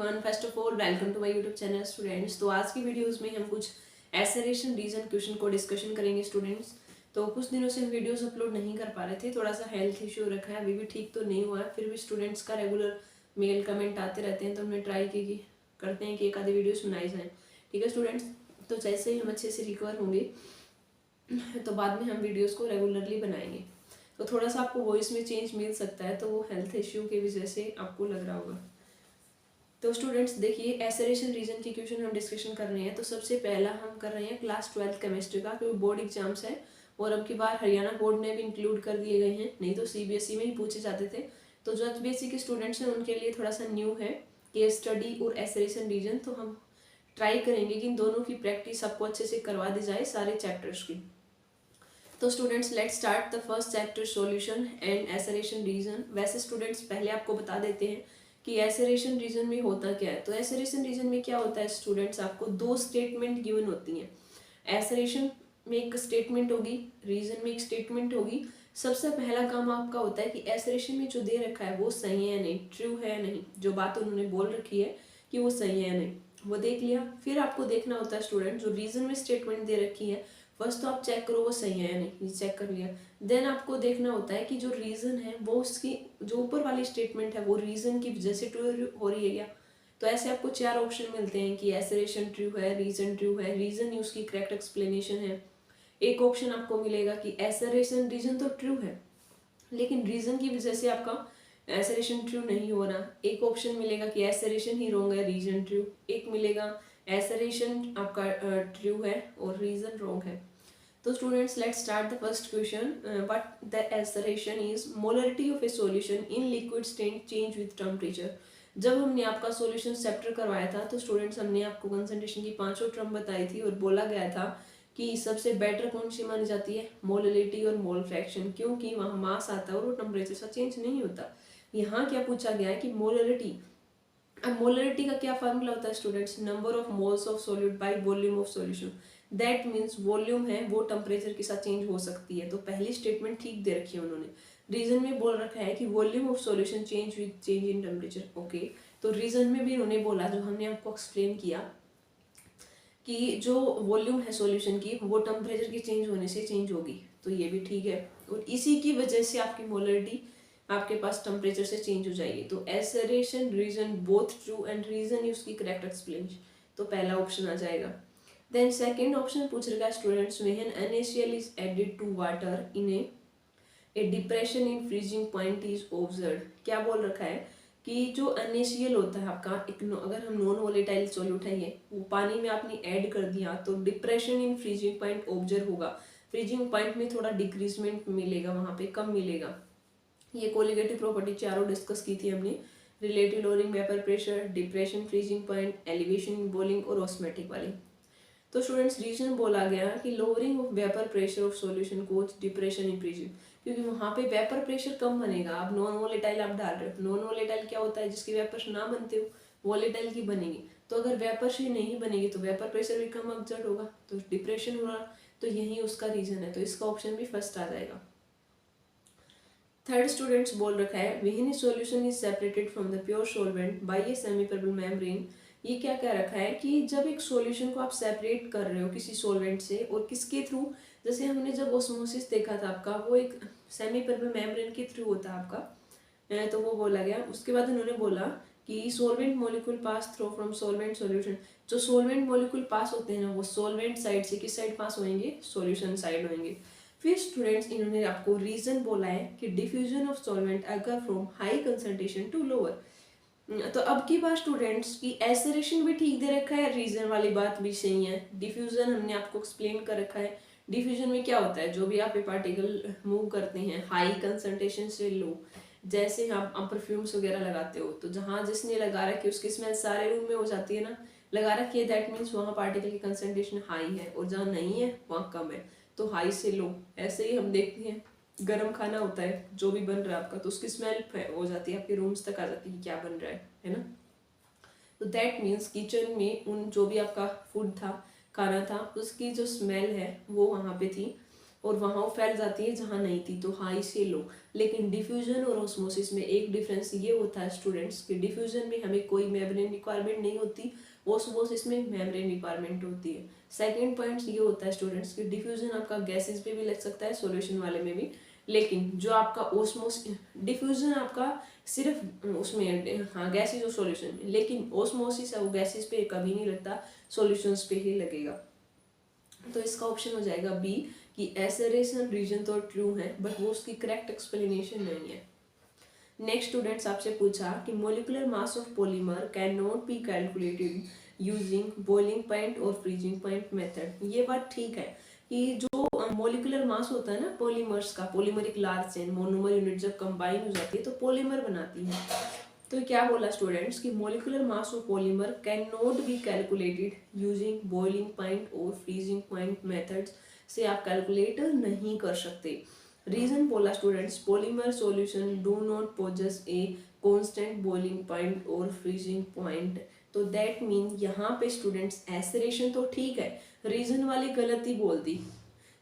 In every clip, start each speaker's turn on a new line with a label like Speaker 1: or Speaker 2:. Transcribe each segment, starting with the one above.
Speaker 1: Everyone, first of all welcome to my YouTube channel students. तो आज की videos में हम कुछ एसेरेशन रीजन क्वेश्चन को डिस्कशन करेंगे स्टूडेंट्स। तो कुछ दिनों से हम वीडियोस अपलोड नहीं कर पा रहे थे, थोड़ा सा हेल्थ इश्यू रखा है, अभी भी ठीक तो नहीं हुआ है, फिर भी स्टूडेंट्स का रेगुलर मेल कमेंट आते रहते हैं, तो हमने ट्राई की कि करते हैं कि एक आधी वीडियोस बनाई जाए। ठीक है स्टूडेंट्स, तो जैसे ही हम अच्छे से रिकवर होंगे तो बाद में हम वीडियोज़ को रेगुलरली बनाएंगे। तो थोड़ा सा आपको वॉइस में चेंज मिल सकता है, तो वो हेल्थ इश्यू की वजह से आपको लग रहा होगा। तो स्टूडेंट्स देखिए, एसेरेशन रीजन की क्वेश्चन हम डिस्कशन कर रहे हैं। तो सबसे पहला हम कर रहे हैं क्लास 12 केमिस्ट्री का, क्योंकि बोर्ड एग्जाम्स है और अब की बार हरियाणा बोर्ड ने भी इंक्लूड कर दिए गए हैं, नहीं तो सीबीएसई में ही पूछे जाते थे। तो जो एचबीएसई के स्टूडेंट्स हैं उनके लिए थोड़ा सा न्यू है केस स्टडी और एसेरेशन रीजन। तो हम ट्राई करेंगे कि इन दोनों की प्रैक्टिस आपको अच्छे से करवा दी जाए सारे चैप्टर्स की। तो students let's start the first chapter solution and assertion reason. वैसे स्टूडेंट्स पहले आपको बता देते हैं कि एसेरेशन रीजन में होता क्या है। तो एसेरेशन रीजन में क्या होता है स्टूडेंट्स, आपको दो स्टेटमेंट गिवन होती हैं। एसेरेशन में एक स्टेटमेंट होगी, रीजन में एक स्टेटमेंट होगी। सबसे पहला काम आपका होता है कि एसेरेशन में जो दे रखा है वो सही है या नहीं, ट्रू है या नहीं, जो बात उन्होंने बोल रखी है कि वो सही है या नहीं, वो देख लिया। फिर आपको देखना होता है स्टूडेंट, जो रीजन में स्टेटमेंट दे रखी है फर्स्ट तो आप चेक करो वो सही है या नहीं, ये चेक कर लिया। देन आपको देखना होता है कि जो रीजन है वो उसकी जो ऊपर वाली स्टेटमेंट है वो रीजन की वजह से ट्रू हो रही है क्या। तो ऐसे आपको चार ऑप्शन मिलते हैं कि एसेरेशन ट्रू है, रीजन ट्रू है, रीजन ही उसकी करेक्ट एक्सप्लेनेशन है। एक ऑप्शन आपको मिलेगा कि एसेरेशन रीजन तो ट्रू है लेकिन रीजन की वजह से आपका एसेरेशन ट्रू नहीं हो रहा। एक ऑप्शन मिलेगा कि एसेरेशन ही रॉन्ग है, रीजन ट्रू। एक मिलेगा एसेरेशन आपका ट्रू है और रीजन रॉन्ग है। तो students let's start the first question. What the assertion is molarity of a solution in liquid state change with temperature. जब हमने आपका सॉल्यूशन चैप्टर करवाया था तो स्टूडेंट्स हमने आपको कंसंट्रेशन की पांचों टर्म बताई थी और बोला गया था कि सबसे बेटर कौन सी मानी जाती है, मोलरिटी और मोल फ्रैक्शन, क्योंकि वहाँ मास आता है और वो टेम्परेचर से चेंज नहीं होता। यहाँ क्या पूछा गया है कि मोलरिटी। अब मोलरिटी का क्या फार्मूला होता है students, number of moles of solute by volume of solution. That means volume है वो टेम्परेचर के साथ चेंज हो सकती है। तो पहली स्टेटमेंट ठीक दे रखी है उन्होंने। रीजन में बोल रखा है कि volume of solution change with change in temperature. Okay, तो रीजन में भी उन्होंने बोला, जो हमने आपको एक्सप्लेन किया कि जो वॉल्यूम है सॉल्यूशन की वो टेम्परेचर के चेंज होने से चेंज होगी, तो ये भी ठीक है। और इसी की वजह से आपकी मोलरिटी आपके पास टेम्परेचर से चेंज हो जाएगी। तो assertion reason both true and reason is उसकी करेक्ट एक्सप्लेनेशन, तो पहला ऑप्शन आ जाएगा। देन सेकंड ऑप्शन पूछ रखा है students, when NaCl is added to water in a depression in freezing point is observed. क्या बोल रखा है कि जो NaCl होता है आपका एक अगर हम नॉन वोलेटाइल सॉल्यूट है ये, वो पानी में आपने ऐड कर दिया तो depression in freezing point observe होगा। फ्रीजिंग पॉइंट में थोड़ा डिक्रीजमेंट मिलेगा, वहाँ पे कम मिलेगा। ये कोलिगेटिव प्रॉपर्टी चारों डिस्कस की थी हमने, relative lowering vapour pressure, depression, freezing point, elevation in boiling और ऑस्मेटिक वाली। तो स्टूडेंट्स रीजन बोला गया कि lowering of vapour pressure of solution cause depression in freezing, क्योंकि वहाँ पे वेपर प्रेशर कम बनेगा। आप नॉन वोलेटाइल आप डाल रहे हो, नॉन वोलेटाइल क्या होता है, जिसकी वेपर ना बनते हो, वोलेटाइल की बनेगी। तो अगर वेपर से नहीं बनेगी तो वेपर प्रेशर भी कम एक्सर्ट होगा, तो डिप्रेशन हो रहा। तो यही उसका रीजन है, तो इसका ऑप्शन भी फर्स्ट आ जाएगा। थर्ड स्टूडेंट्स बोल रखा है when solution is separated from the pure solvent by a semi permeable membrane. ये क्या कह रखा है कि जब एक सॉल्यूशन को आप सेपरेट कर रहे हो किसी सॉल्वेंट से, और किसके थ्रू, जैसे हमने जब ऑस्मोसिस देखा था आपका, वो एक सेमी परमेबल मेम्ब्रेन के थ्रू होता है आपका, तो वो बोला गया। उसके बाद उन्होंने बोला कि solvent molecule pass through from solvent solution. जो सॉल्वेंट मॉलिक्यूल पास होते हैं ना, वो सॉल्वेंट साइड से किस साइड पास होंगे, सॉल्यूशन साइड होंगे। फिर स्टूडेंट्स इन्होंने आपको रीजन बोला है कि डिफ्यूजन ऑफ सॉल्वेंट अगर from high concentration to lower. तो अब की बात स्टूडेंट्स की एसेरेशन भी ठीक दे रखा है, रीजन वाली बात भी सही है। डिफ्यूजन हमने आपको एक्सप्लेन कर रखा है। डिफ्यूजन में क्या होता है, जो भी आप पार्टिकल मूव करते हैं हाई कंसंट्रेशन से लो, जैसे आप परफ्यूम्स वगैरह लगाते हो, तो जहाँ जिसने लगा रखी है उसकी स्मेल सारे रूम में हो जाती है ना, लगा रखी है, दैट मीन्स वहाँ पार्टिकल की कंसंट्रेशन हाई है, और जहाँ नहीं है वहाँ कम है, तो हाई से लो। ऐसे ही हम देखते हैं गरम खाना होता है जो भी बन रहा है आपका, तो उसकी स्मेल हो जाती है, आपके रूम्स तक आ जाती है क्या बन रहा है ना। तो दैट मीन्स किचन में उन जो भी आपका फूड था, खाना था, उसकी जो स्मेल है वो वहाँ पे थी। और वहाँ वो फैल जाती है जहाँ नहीं थी, तो हाई से लो। लेकिन डिफ्यूजन और ऑस्मोसिस में एक डिफरेंस ये होता है स्टूडेंट्स कि डिफ्यूजन में हमें कोई मेम्ब्रेन रिक्वायरमेंट नहीं होती, ऑस्मोसिस में मेम्ब्रेन रिक्वायरमेंट होती है। सेकंड पॉइंट ये होता है स्टूडेंट्स कि डिफ्यूजन आपका गैसेस पे भी लग सकता है, सॉल्यूशन वाले में भी, लेकिन जो आपका ओस्मोसिस, डिफ्यूजन आपका सिर्फ उसमें हाँ गैसेस और सॉल्यूशन, लेकिन ओस्मोसिस है वो गैसेस पे कभी नहीं लगता, सॉल्यूशंस पे ही लगेगा। तो इसका ऑप्शन हो जाएगा बी कि एसरेशन रीजन तो ट्रू है बट वो उसकी करेक्ट एक्सप्लेनेशन नहीं है। नेक्स्ट स्टूडेंट्स आपसे पूछा कि molecular mass of polymer can not be calculated using boiling point और फ्रीजिंग पॉइंट मेथड। ये बात ठीक है कि जो मोलिकुलर मास होता है ना पॉलीमर्स का, polymeric large chain monomer unit जब कंबाइन हो जाती है तो पॉलीमर बनाती है। तो क्या बोला स्टूडेंट्स कि molecular mass of polymer can not be calculated using boiling point और फ्रीजिंग पॉइंट मेथड्स से आप कैलकुलेट नहीं कर सकते। रीजन बोला students, polymer solution do not possess a constant boiling point और फ्रीजिंग पॉइंट। तो दैट मीन यहाँ पे स्टूडेंट्स एसरेशन तो ठीक है, रीजन वाली गलती बोल दी,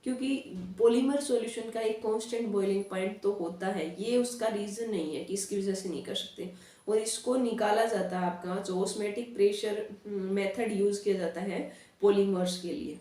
Speaker 1: क्योंकि पॉलीमर सॉल्यूशन का एक कांस्टेंट बॉइलिंग पॉइंट तो होता है, ये उसका रीजन नहीं है कि इसकी वजह से नहीं कर सकते। और इसको निकाला जाता है आपका जो ऑस्मोटिक प्रेशर मेथड यूज किया जाता है पॉलीमर्स के लिए।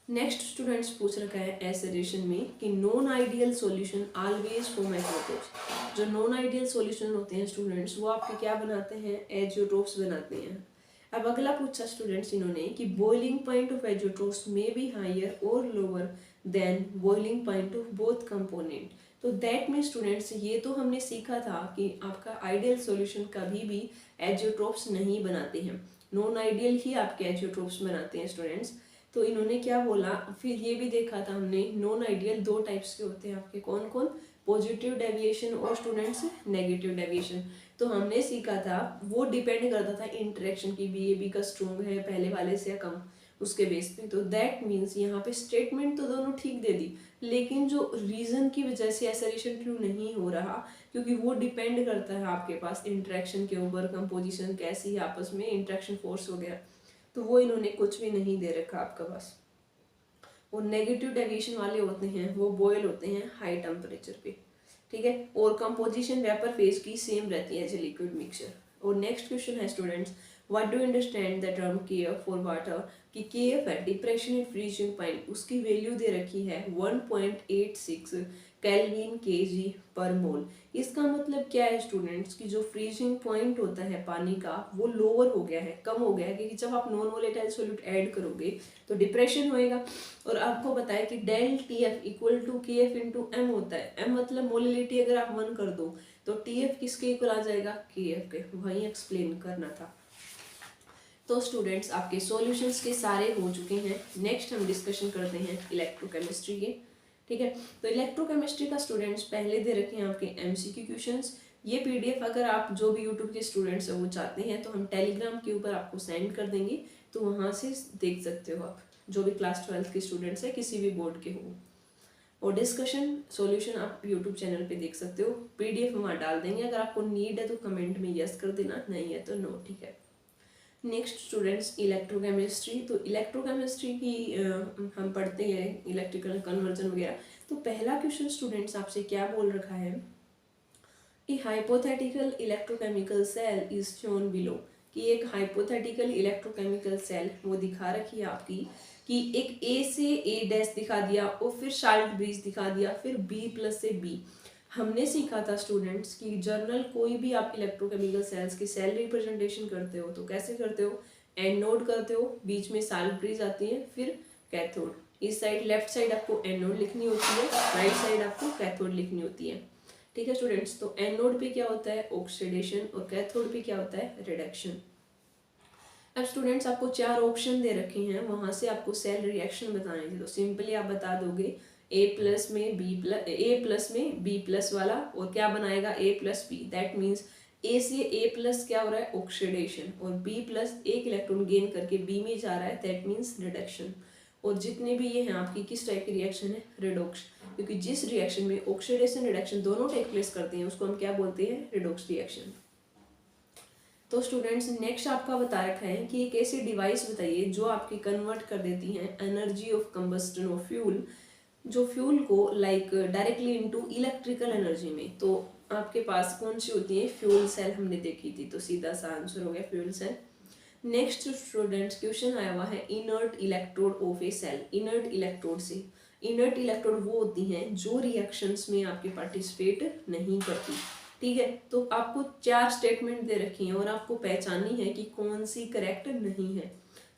Speaker 1: नेक्स्ट स्टूडेंट्स पूछ रखा है एसरेशन में कि non ideal solution always form azeotropes. जो नॉन आइडियल सॉल्यूशन होते हैं स्टूडेंट्स वो आपके क्या बनाते हैं, एजियोट्रोप्स बनाते हैं। अब अगला पूछा स्टूडेंट्स इन्होंने कि बॉइलिंग पॉइंट ऑफ एजियोट्रोप्स में बी हायर और lower than boiling point of both component. तो दैट मीन स्टूडेंट्स ये तो हमने सीखा था कि आपका आइडियल सॉल्यूशन कभी भी एजियोट्रोप्स नहीं बनाते हैं, नॉन आइडियल ही आपके एजियोट्रोप्स बनाते हैं स्टूडेंट्स। तो इन्होंने क्या बोला, फिर ये भी देखा था हमने नॉन आइडियल दो टाइप्स के होते हैं आपके, कौन कौन, पॉजिटिव डेविएशन और स्टूडेंट्स नेगेटिव डेविएशन। तो हमने सीखा था वो डिपेंड करता था इंटरेक्शन की, बी का स्ट्रॉन्ग है पहले वाले से या कम, उसके बेस पे। तो दैट मीन्स यहाँ पे स्टेटमेंट तो दोनों ठीक दे दी, लेकिन जो रीजन की वजह से एसरेशन ट्रू नहीं हो रहा, क्योंकि वो डिपेंड करता है आपके पास इंटरेक्शन के ऊपर, कंपोजिशन कैसी है आपस में, इंटरेक्शन फोर्स वगैरह, तो वो इन्होंने कुछ भी नहीं दे रखा आपका पास। और नेगेटिव डेविएशन वाले होते हैं वो बॉयल होते हैं हाई टेम्परेचर पे, ठीक है, और कंपोजिशन वेपर फेज की सेम रहती है एज ए लिक्विड मिक्सचर। और नेक्स्ट क्वेश्चन है students, what do understand the term KF for water, कि केएफ है डिप्रेशन इन फ्रीजिंग पॉइंट, उसकी वैल्यू दे रखी है 1.86 केल्विन केजी पर मोल। इसका मतलब क्या है स्टूडेंट्स कि जो फ्रीजिंग पॉइंट होता है पानी का वो लोअर हो गया है, कम हो गया है, क्योंकि जब आप नॉन वोलेटाइल सॉल्यूट ऐड करोगे तो डिप्रेशन होएगा। और आपको बताया कि del T F equal to K F into M होता है, एम मतलब मोलिलिटी अगर आप 1 कर दो तो टी एफ किसके इक्वल आ जाएगा, के एफ के, वहीं एक्सप्लेन करना था। तो स्टूडेंट्स आपके सॉल्यूशंस के सारे हो चुके हैं। नेक्स्ट हम डिस्कशन करते हैं इलेक्ट्रोकेमिस्ट्री के, ठीक है। तो इलेक्ट्रोकेमिस्ट्री का स्टूडेंट्स पहले दे रखे हैं आपके एमसीक्यू क्वेश्चंस। ये पीडीएफ अगर आप जो भी यूट्यूब के स्टूडेंट्स हैं वो चाहते हैं तो हम टेलीग्राम के ऊपर आपको सेंड कर देंगे, तो वहाँ से देख सकते हो आप, जो भी क्लास 12 के स्टूडेंट्स हैं किसी भी बोर्ड के हो। और डिस्कशन सॉल्यूशन आप यूट्यूब चैनल पे देख सकते हो, पीडीएफ वहाँ डाल देंगे, अगर आपको नीड है तो कमेंट में यस कर देना, नहीं है तो नो, ठीक है। नेक्स्ट स्टूडेंट्स इलेक्ट्रोकेमिस्ट्री, तो इलेक्ट्रोकेमिस्ट्री की हम पढ़ते हैं इलेक्ट्रिकल कन्वर्जन वगैरह। तो पहला क्वेश्चन स्टूडेंट्स आपसे क्या बोल रखा है, a hypothetical electrochemical cell is shown below, कि एक हाइपोथेटिकल इलेक्ट्रोकेमिकल सेल वो दिखा रखी है आपकी, कि एक ए से ए डैश दिखा दिया और फिर शार्ट ब्रिज दिखा दिया, फिर बी प्लस से बी। हमने सीखा था स्टूडेंट्स कि जर्नल कोई भी आप इलेक्ट्रोकेमिकल सेल्स की सेल रिप्रेजेंटेशन करते हो तो कैसे करते हो, एनोड करते हो, बीच में शार्ट ब्रिज आती है, फिर कैथोड, इस साइड लेफ्ट साइड आपको एनोड लिखनी होती है, राइट साइड आपको कैथोड लिखनी होती है, ठीक है स्टूडेंट्स। तो एनोड पे क्या होता है, ऑक्सीडेशन, और कैथोड पे क्या होता है, रिडक्शन। अब स्टूडेंट्स आपको 4 ऑप्शन दे रखे हैं, वहां से आपको सेल रिएक्शन बताने थे, तो सिंपली आप बता दोगे ए प्लस में बी प्लस वाला, और क्या बनाएगा ए प्लस बी, दैट मीन्स ए से ए प्लस क्या हो रहा है, ऑक्सीडेशन, और बी प्लस एक इलेक्ट्रॉन गेन करके बी में जा रहा है, दैट मीन्स रिडक्शन। और जितने भी ये हैं आपकी किस टाइप की रिएक्शन है, रिडोक्स, क्योंकि जिस रिएक्शन में ऑक्सीडेशन रिडक्शन दोनों टेक प्लेस करते हैं उसको हम क्या बोलते हैं, रिडोक्स रिएक्शन। तो स्टूडेंट्स नेक्स्ट आपका बता रखा है कि एक ऐसी डिवाइस बताइए जो आपकी कन्वर्ट कर देती है energy of combustion of fuel, जो फ्यूल को like directly into electrical energy में। तो आपके पास कौन सी होती है, फ्यूल सेल हमने देखी थी, तो सीधा सा आंसर हो गया fuel cell. Next students question आया हुआ है inert electrode of a cell. Inert electrode से, इनर्ट इलेक्ट्रोड वो होती हैं जो रिएक्शंस में आपके पार्टिसिपेट नहीं करती। ठीक है, तो आपको 4 स्टेटमेंट दे रखी हैं और आपको पहचाननी है कि कौन सी करेक्ट नहीं है।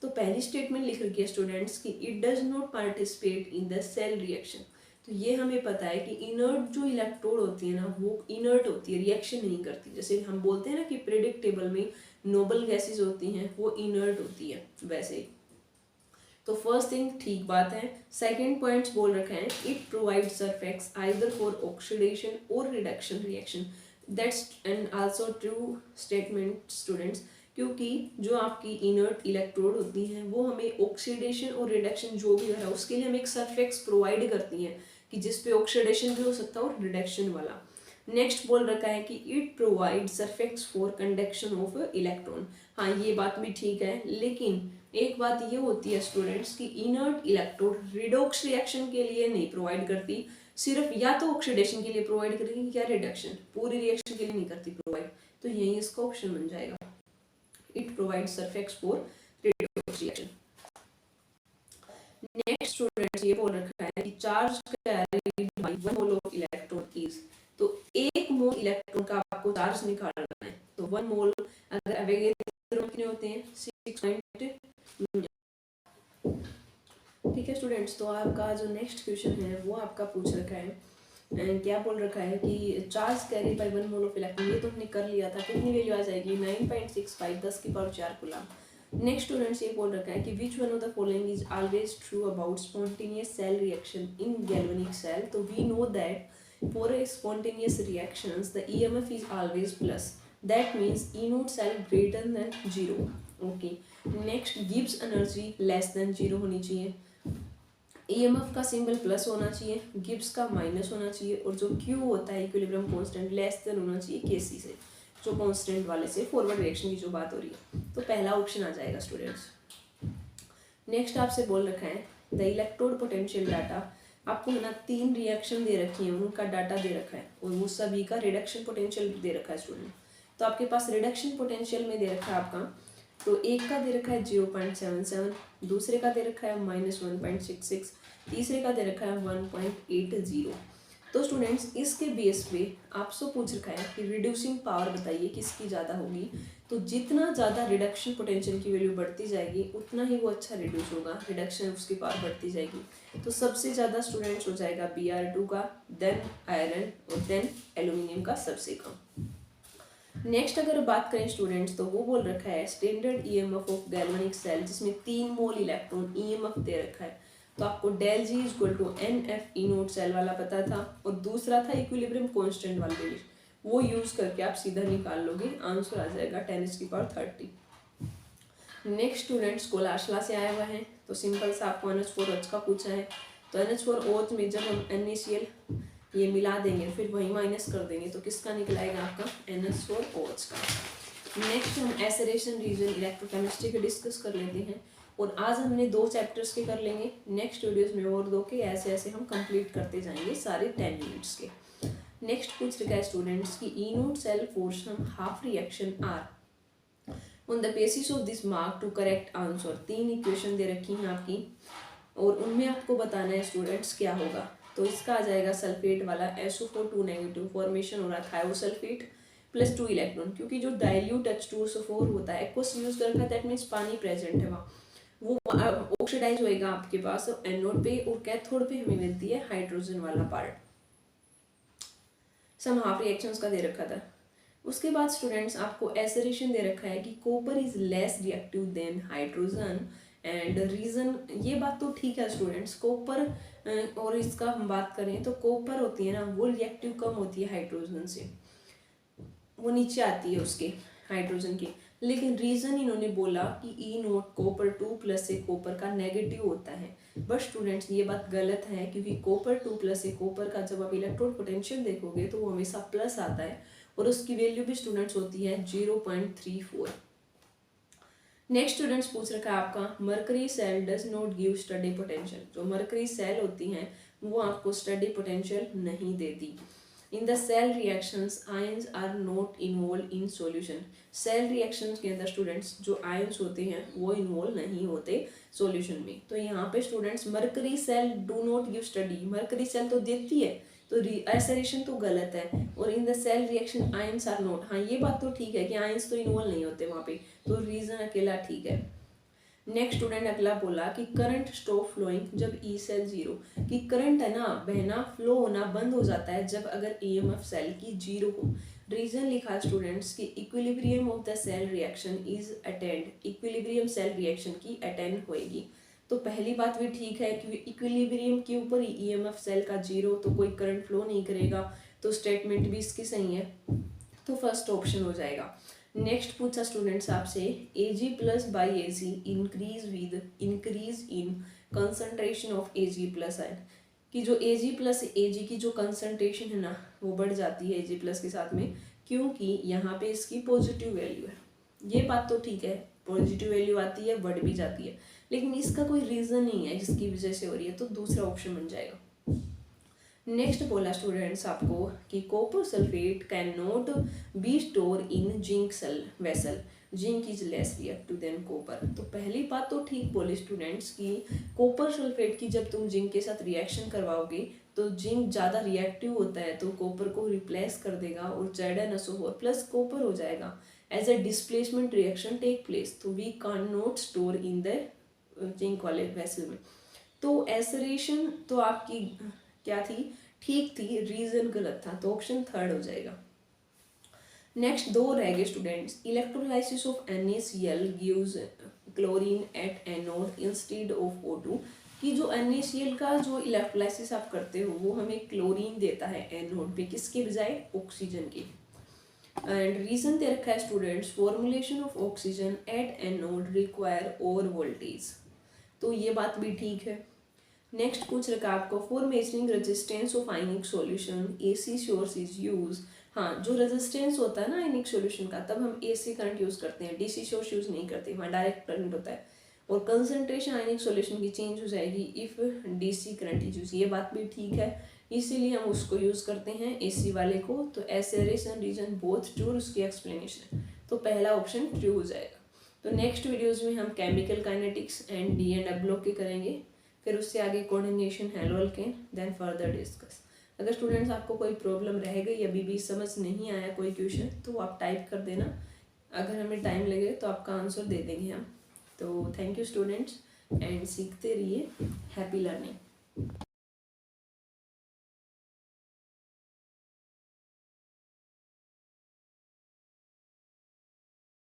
Speaker 1: तो पहली स्टेटमेंट लिख रखी है स्टूडेंट्स कि it does not participate in the cell reaction. तो ये हमें पता है कि इनर्ट जो इलेक्ट्रोड होती है ना, वो इनर्ट होती है, रिएक्शन नहीं करती। जैसे हम बोलते हैं ना कि पीरियोडिक टेबल में नोबल गैसेज होती हैं, वो इनर्ट होती है, वैसे ही। तो फर्स्ट थिंग ठीक बात है। सेकंड पॉइंट्स बोल रखे हैं it provide surfaces either for oxidation और reduction reaction. That's and also true statement students, क्योंकि जो आपकी इनर्ट इलेक्ट्रोड होती हैं वो हमें ऑक्सीडेशन और रिडक्शन जो भी हो रहा है उसके लिए हमें एक सरफेक्स प्रोवाइड करती हैं कि जिसपे ऑक्सीडेशन भी हो सकता है और रिडक्शन वाला। नेक्स्ट बोल रखा है कि it provide surface for conduction of electron. हाँ, ये बात भी ठीक है, लेकिन एक बात ये होती है स्टूडेंट्स कि इनर्ट इलेक्ट्रोड रिडॉक्स रिएक्शन के लिए नहीं प्रोवाइड करती, सिर्फ या तो ऑक्सीडेशन के लिए प्रोवाइड करेगी या रिडक्शन, पूरी रिएक्शन के लिए नहीं करती प्रोवाइड। तो यही इसका ऑप्शन बन जाएगा, it provide surface for redox reaction. Next students ये बोल रखा है कि charge carried by 1 mole of electron is. तो 1 मोल इलेक्ट्रॉन का आपको चार्ज निकालना है, तो 1 मोल अगर अवेगेड्रो में कितने होते हैं 6. ठीक है स्टूडेंट्स, तो आपका जो नेक्स्ट क्वेश्चन है वो आपका पूछ रखा है क्या बोल रखा है कि charge carry by 1 mole of electron. ये तो हमने कर लिया था, कितनी वैल्यू आ जाएगी 9.65 10⁴ कूलम। नेक्स्ट स्टूडेंट्स ये बोल रखा है कि which one of the following is always true about spontaneous cell reaction in galvanic cell. तो we know that for a spontaneous reactions the EMF is always plus, that means E note cell greater than 0। Okay, next Gibbs energy less than 0 होनी चाहिए, EMF का symbol plus होना चाहिए, Gibbs का minus होना चाहिए, और जो क्यू होता है इक्विलिब्रियम कांस्टेंट लेस देन होना चाहिए केसी से, जो कांस्टेंट वाले से फॉरवर्ड रिएक्शन की जो बात हो रही है। तो पहला ऑप्शन आ जाएगा स्टूडेंट्स। नेक्स्ट आपसे बोल रखा है द इलेक्ट्रोड पोटेंशियल डाटा। आपको है ना 3 रिएक्शन दे रखी है, उनका डाटा दे रखा है और वो सभी का रिडक्शन पोटेंशियल दे रखा है स्टूडेंट। तो आपके पास रिडक्शन पोटेंशियल में दे रखा है आपका, तो एक का दे रखा है 0.77, दूसरे का दे रखा है -1.66, तीसरे का दे रखा है 1.80। तो स्टूडेंट्स इसके बेस पे आपसे पूछ रखा है कि रिड्यूसिंग पावर बताइए किसकी ज़्यादा होगी। तो जितना ज़्यादा रिडक्शन पोटेंशियल की वैल्यू बढ़ती जाएगी उतना ही वो अच्छा रिड्यूस होगा, रिडक्शन उसकी पावर बढ़ती जाएगी। तो सबसे ज़्यादा स्टूडेंट्स हो जाएगा Br2 का, देन आयरन और देन एल्यूमिनियम का सबसे कम। नेक्स्ट अगर बात करें स्टूडेंट्स तो वो बोल रखा है standard EMF of galvanic cell, जिसमें 3 मोल इलेक्ट्रॉन ईएमएफ दे रखा है। तो आपको del G equal to NF E note cell वाला पता था, और दूसरा था इक्विलिब्रियम कांस्टेंट वाला वैल्यू, वो यूज करके आप सीधा निकाल लोगे, आंसर आ जाएगा 10⁻30। नेक्स्ट स्टूडेंट्स कोलाशला से आया हुआ है, तो सिंपल सा आपको NH4OH का पूछा है। तो NH4OH में जब हम NaCl ये मिला देंगे फिर वही माइनस कर देंगे, तो किसका निकलाएगा आपका NH4OH का। नेक्स्ट हम एसरेशन रीजन इलेक्ट्रोकेमिस्ट्री के डिस्कस कर लेते हैं, और आज हमने 2 चैप्टर्स के कर लेंगे, नेक्स्ट वीडियोस में और 2 के ऐसे ऐसे हम कंप्लीट करते जाएंगे सारे 10 मिनट्स के। नेक्स्ट पूछ रखा है स्टूडेंट्स की ई नोट सेल फोर्सन half reaction are on the basis of this mark two correct answer. 3 equation दे रखी हैं आपकी और उनमें आपको बताना है स्टूडेंट्स क्या होगा। तो इसका आ जाएगा सल्फेट वाला SO4 2 नेगेटिव फॉर्मेशन हो रहा है थायोसल्फेट प्लस 2 इलेक्ट्रॉन, क्योंकि जो डाइल्यूट H2SO4 होता है एक्वस यूज कर रखा है, दैट मीन्स पानी प्रेजेंट है वहाँ, वो ऑक्सीडाइज होएगा आपके पास एनोड पे, और कैथोड पे हमें मिलती है हाइड्रोजन वाला पार्ट। सम हाफ रिएक्शंस का दे रखा था। उसके बाद स्टूडेंट्स आपको एसरेशन दे रखा है कि copper is less reactive than hydrogen, and reason, ये बात तो ठीक है स्टूडेंट्स, कॉपर और इसका हम बात करें तो कॉपर होती है ना वो रिएक्टिव कम होती है हाइड्रोजन से, वो नीचे आती है उसके हाइड्रोजन की। लेकिन रीजन इन्होंने बोला कि ई नोट कॉपर 2 प्लस से कॉपर का नेगेटिव होता है, बट स्टूडेंट्स ये बात गलत है, क्योंकि कॉपर 2 प्लस से कॉपर का जब आप इलेक्ट्रोड पोटेंशियल देखोगे तो वो हमेशा प्लस आता है, और उसकी वैल्यू भी स्टूडेंट्स होती है 0.34। नेक्स्ट स्टूडेंट्स पूछ रखा है आपका mercury cell does not give steady potential. जो मरकरी सेल होती हैं वो आपको स्टडी पोटेंशियल नहीं देती। In the cell reactions ions are not involved in solution. Cell reactions के अंदर स्टूडेंट्स जो आयंस होते हैं वो इन्वॉल्व नहीं होते सॉल्यूशन में। तो यहाँ पे students mercury cell do not give steady, mercury cell तो देती है, तो एसेरेशन तो गलत है। और in the cell reaction ions are not, हाँ ये बात तो ठीक है कि आयंस तो इन्वॉल्व नहीं होते वहाँ पे, तो रीजन अकेला ठीक है। नेक्स्ट स्टूडेंट अगला बोला कि करंट स्टॉप फ्लोइंग जब ई सेल जीरो, कि करंट है ना बहना फ्लो होना बंद हो जाता है जब अगर ईएमएफ सेल की जीरो हो। रीजन लिखा स्टूडेंट्स कि equilibrium of the cell reaction is attained, equilibrium cell reaction की अटेंड होएगी। तो पहली बात भी ठीक है कि इक्विलिब्रियम के ऊपर ही ईएमएफ सेल का जीरो, तो कोई करंट फ्लो नहीं करेगा, तो स्टेटमेंट भी इसकी सही है, तो फर्स्ट ऑप्शन हो जाएगा। नेक्स्ट पूछा स्टूडेंट्स आपसे Ag plus by Ag increase with increase in concentration of Ag plus ion, कि जो Ag प्लस Ag की जो कंसंट्रेशन है ना वो बढ़ जाती है Ag प्लस के साथ में, क्योंकि यहाँ पे इसकी पॉजिटिव वैल्यू है। ये बात तो ठीक है, पॉजिटिव वैल्यू आती है बढ़ भी जाती है, लेकिन इसका कोई रीज़न नहीं है जिसकी वजह से हो रही है, तो दूसरा ऑप्शन बन जाएगा। नेक्स्ट बोला स्टूडेंट्स आपको कि copper sulphate can not be store in zinc cell vessel, zinc is less reactive than copper. तो पहली बात तो ठीक बोले स्टूडेंट्स कि कॉपर सल्फेट की जब तुम जिंक के साथ रिएक्शन करवाओगे तो जिंक ज़्यादा रिएक्टिव होता है, तो कॉपर को रिप्लेस कर देगा और ZnSO4 प्लस कॉपर हो जाएगा। As a displacement reaction take place, तो we can not store in the zinc वाले वेसल में। तो एसरेशन तो आपकी क्या थी, ठीक थी, रीजन गलत था, तो ऑप्शन थर्ड हो जाएगा। नेक्स्ट दो रह गए students, electrolysis of NaCl gives chlorine at anode instead of O2, कि जो NaCl का जो इलेक्ट्रोलाइसिस आप करते हो वो हमें क्लोरीन देता है एनोड पे, किसके बजाय ऑक्सीजन के। एंड रीजन दे रखा है students formulation of oxygen at anode require over voltage, तो ये बात भी ठीक है। नेक्स्ट पूछ रखा आपको for measuring resistance of ionic solution AC source is use. हाँ, जो रेजिस्टेंस होता है ना आयनिक सॉल्यूशन का, तब हम AC करंट यूज करते हैं, DC सोर्स यूज नहीं करते, वहाँ डायरेक्ट करंट होता है। और कंसंट्रेशन आयनिक सॉल्यूशन की चेंज हो जाएगी if DC current is use, ये बात भी ठीक है, इसीलिए हम उसको यूज करते हैं AC वाले को। तो एसेरेशन रीजन बोथ ट्रू, उसकी एक्सप्लेनेशन, तो पहला ऑप्शन ट्रू हो जाएगा। तो नेक्स्ट वीडियोज में हम chemical kinetics and D and block के करेंगे, फिर उससे आगे coordination haloalkane, then further discuss. अगर स्टूडेंट्स आपको कोई प्रॉब्लम रह गई, अभी भी समझ नहीं आया कोई क्वेश्चन, तो आप टाइप कर देना, अगर हमें टाइम लगे तो आपका आंसर दे देंगे हम। तो थैंक यू स्टूडेंट्स, एंड सीखते रहिए, हैप्पी लर्निंग।